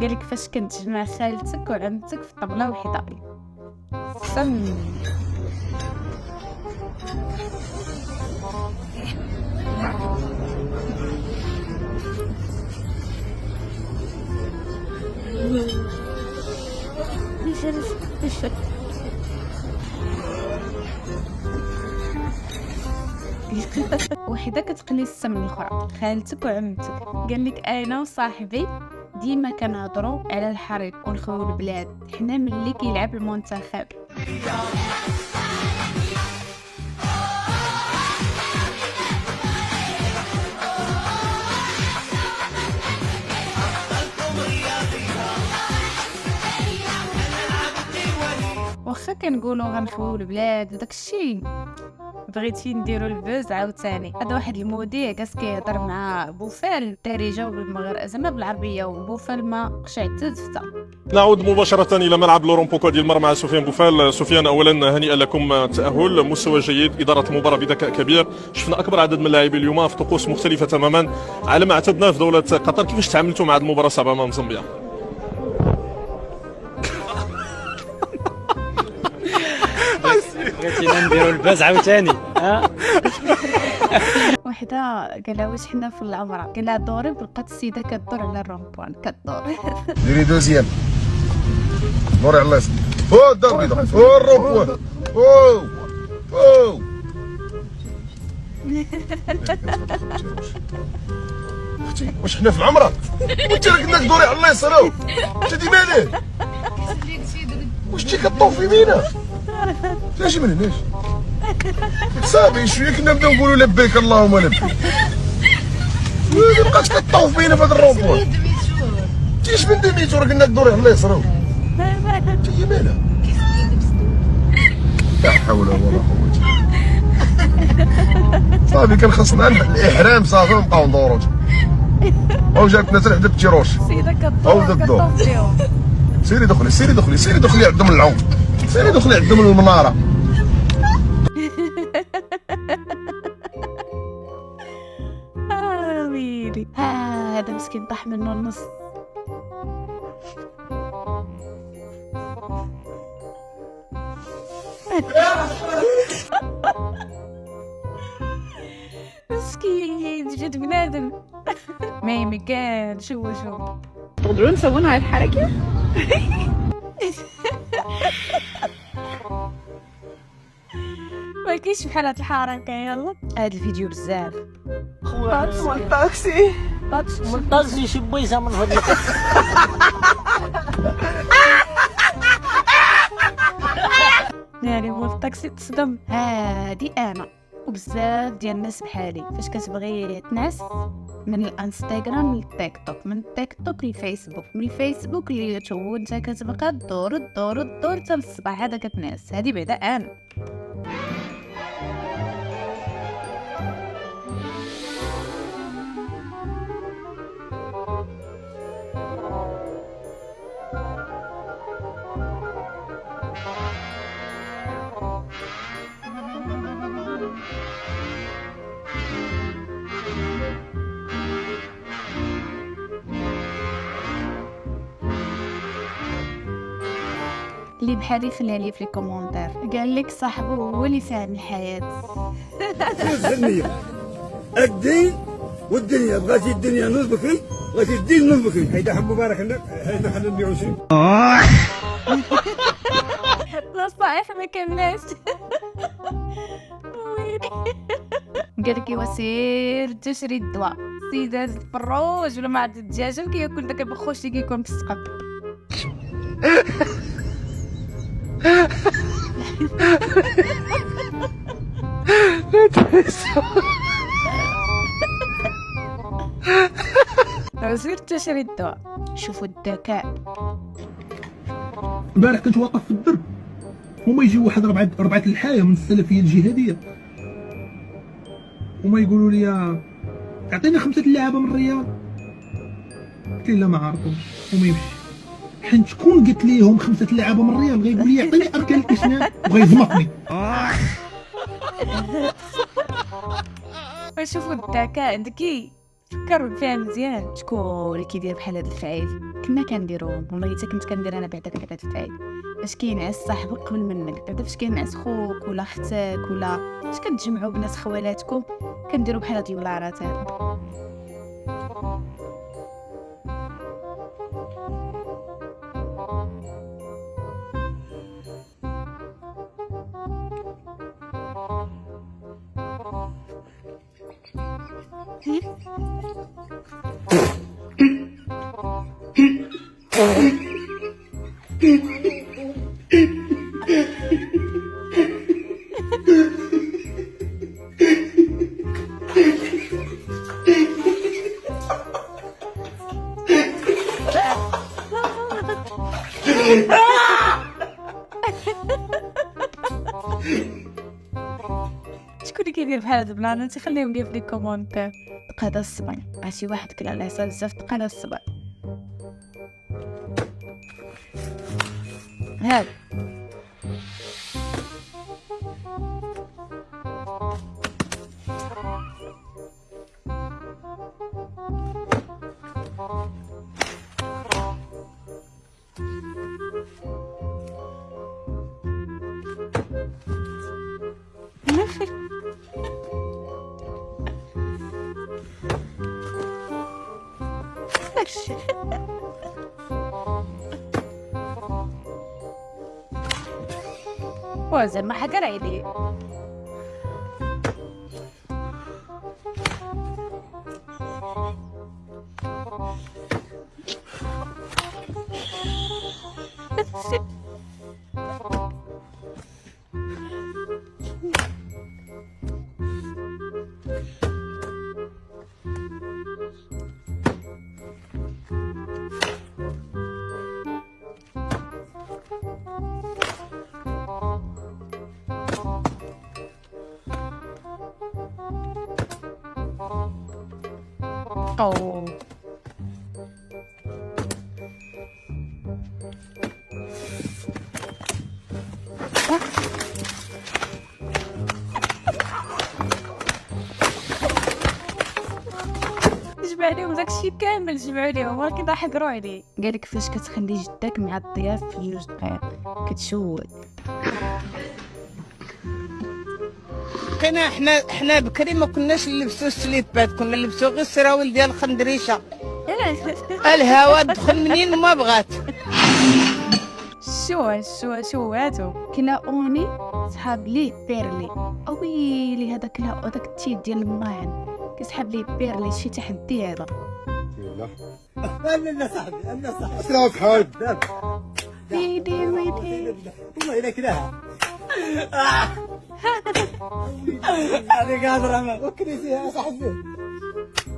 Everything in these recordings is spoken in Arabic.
قالك فاش كتجمع خالتك وعمتك في طبلة وحدة سم. وحده كتقلي السم الاخرى خالتك وعمتك. قالك انا وصاحبي ديما كنهضروا على الحريق ونخويو البلاد حنا ملي كيلعب المنتخب. واخا كنقولوا غنخويو البلاد وداكشي بغيتي نديرو البوز عاوتاني. هذا واحد المذيع كاس كيهضر مع بوفال الدارجه بالمغرب زعما بالعربيه وبوفال ما قشع حتى زفته. نعود مباشرة إلى ملعب لورون ديال المر مع سفيان بوفال. سفيان، أولا هنيئا لكم التأهل، مستوى جيد، إدارة المباراة بذكاء كبير، شفنا أكبر عدد من اللاعبين اليوم في طقوس مختلفة تماما على ما اعتدنا في دولة قطر. كيفاش تعاملتوا مع هذه المباراة الصعبة أمام زامبيا؟ بغيتينا نديرو الباز عاوتاني وحده قالها واش حنا في العمره، قالها دوري بلقات السيده كدور على الرومبوان كدور. ديري دوزيام دوري على اليسار. او الدار البيضاء او الرومبوان او اختي واش حنا في العمره وانت راك بدك دوري على اليسار. انت ديما ليه واش انت كطوفي بينا تاجي من هناش صافي شويه كنا نبداو نقولوا لبيك اللهم لبيك. ما بقاش كطوف بينا في هذا الرومبوان. تيش من ديميتو راك بدك دوري على اليسار. انت هي مالها لا حول ولا قوه. صافي كان خصنا الاحرام صافي ونبقاو ندورو. او جابت ناس حدا التيروش السيده كدور كطوف فيهم. سيري دخلي سيري دخلي سيري دخلي عندهم العوم، سيري دخلي عندهم المناره. ويلي هذا مسكين طاح منه النص. مسكين جد بنادم ما يمكن. شو تقدروا نسوونها هاي الحركة؟ ما كاينش بحال هاد الحركه. يلا هاد الفيديو بزاف من طاكسي من طازي شي بويزه من فضلك. يعني هو في الطاكسي تصدم. هادي انا وبزاف ديال الناس بحالي فاش كتبغي تنعس من الانستغرام للتيك توك، من التيك توك للفيسبوك، من الفيسبوك لليوتيوب، وانت كتبقى الدور حتى للصباح هذا كتنعس. هادي بعدا انا. اللي بحالي خليها لي في الكومونتير. قال لك صاحبه هو اللي فاهم الحياه. الدنيا الدين والدنيا، بغاتي الدنيا نصبكي بغاتي الدين نصبكي. هيدا حب مبارك لك، هيدا حنا نبيعو شي. لا صحيح ما كملاش. قال لك وسير تشري الدواء، سيدة الفروج ولا معد الدجاجه وكياكل داك البخوش اللي كيكون في السقف. وسير تشري الدواء. شوفوا الذكاء. البارح كنت واقف في الدرب هما يجيو واحد ربعة الحاية من السلفية الجهادية هما يقولوا لي اعطينا 5 لعابة من الرياض. قلت لا ما عارفهم وما يمشي. حيت شكون قلت ليهم 5 لعابة من الرياض غيقول لي اعطيني اركان الاسلام وغيزمقني. شوفوا الذكاء ذكي فكر فيها مزيان، شكون اللي كيدير بحال هذا الفعيل كما كنديرو. والله حتى كنت كندير انا بعدا هذا الفعيل، فاش كينعس صاحبك قبل منك، بعدا فاش كينعس خوك ولا اختك ولا فاش كتجمعوا بنات خوالاتكم كنديروا بحال هاد البلارات هادو. شكون اللي كيدير بحال هاد البلان؟ تخليهم لي في لي كومونتير. هذا الصبع شي واحد كلا على يسال بزاف هذا الصبع هاد وزن ما حقر عيني. أوه جمع لهم داكشي كامل، جمعوا لهم ولكن راه حقروا عليه. قالك فاش كتخلي جدك مع الضياف في 2 دقائق كتشوت. بقينا حنا بكري ما كناش نلبسوا السليبات، كنا نلبسوا غير السراول ديال الخندريشه. الهواء دخل منين ما بغات. شو هاتو كنا اوني صحاب لي بيرلي اويلي هذاك التيب ديال الماعن كيسحب لي بيرلي شي تحدي هذا. انا صاحبي سلام حاج ويلي والله الا كذا هذيك هضره ما وكريتي يا صاحبي.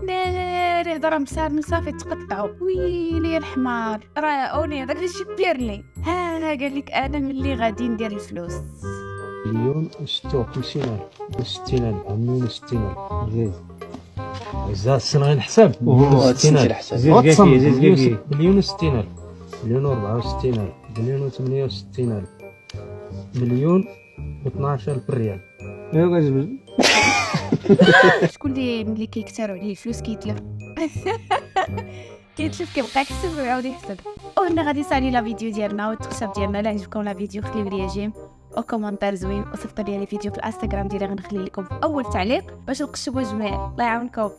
لا هضره صافي تقطعوا. ويلي الحمار راه اوني هذاك شي بيرلي. ها قال لك انا ملي غادي ندير الفلوس 1,56,000 1,60,000 زيد زاد السنة غير نحسب 1,60,000 زيد 1,60,000 1,64,000 1,68,000 1,12,000 ريال. ايوا كتجبد شكون اللي ملي كيكثروا عليه الفلوس كيتلف كيتشوف كيبقى يحسب ويعاود يحسب. وهنا غادي يسالي لا فيديو ديالنا والتخشب ديالنا. الا عجبكم لا فيديو خليو لي جيم وكومونتير زوين وصيفطوا لي الفيديو في الانستغرام ديالي، غنخلي لكم في اول تعليق باش نقشبوا جميع. الله يعاونكم.